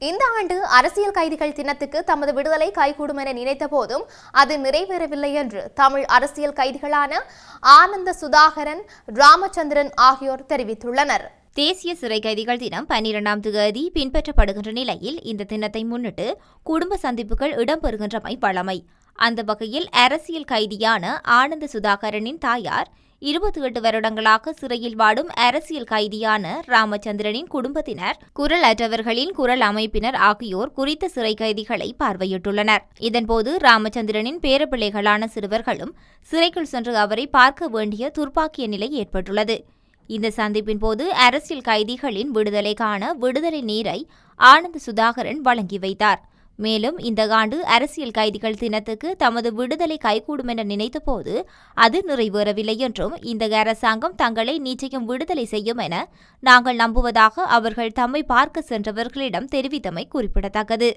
இந்த ஆண்டு அரசியல் கைதிகள் தினத்துக்கு தமது விடுதலை கைகூடும் என நினைத்த போதும் அது நிறைவேறவில்லை என்று தமிழ் அரசியல் கைதிகளான ஆனந்த சுதாகரன், ராமச்சந்திரன் ஆகியோர் தெரிவித்துள்ளனர். தேசிய சிறை கைதிகள் தினம் 12ஆம் தேதி பின்பற்றப்படுகின்ற நிலையில் இந்த தினத்தை முன்னிட்டு குடும்ப சந்திப்புகள் இடம்பெறுகின்றமை வழமை. அந்த வகையில் அரசியல் கைதியான ஆனந்த சுதாகரனின் தாயார் 28 வருடங்களாக சிறையில் வாடும் அரசியல் கைதியான ராமச்சந்திரனின் குடும்பத்தினர், குரல் அற்றவர்களின் குரல் அமைப்பினர் ஆகியோர் குறித்த சிறை கைதிகளை பார்வையிட்டுள்ளனர். இதன்போது ராமச்சந்திரனின் பேரப்பிள்ளைகளான சிறுவர்களும் சிறைக்குள் சென்று அவரை பார்க்க வேண்டிய துர்ப்பாக்கிய நிலை ஏற்பட்டுள்ளது. இந்த சந்திப்பின் போது அரசியல் கைதிகளின் விடுதலைக்கான விடுதலை நீரை ஆனந்த சுதாகரன் வழங்கி வைத்தார். மேலும் இந்த ஆண்டு அரசியல் கைதிகள் தினத்துக்கு தமது விடுதலை கைகூடும் என நினைத்தபோது அது நிறைவேறவில்லை என்றும், இந்த அரசாங்கம் தங்களை நிச்சயம் விடுதலை செய்யும் என நாங்கள் நம்புவதாக அவர்கள் தம்மை பார்க்க சென்றவர்களிடம் தெரிவித்தமை குறிப்பிடத்தக்கது.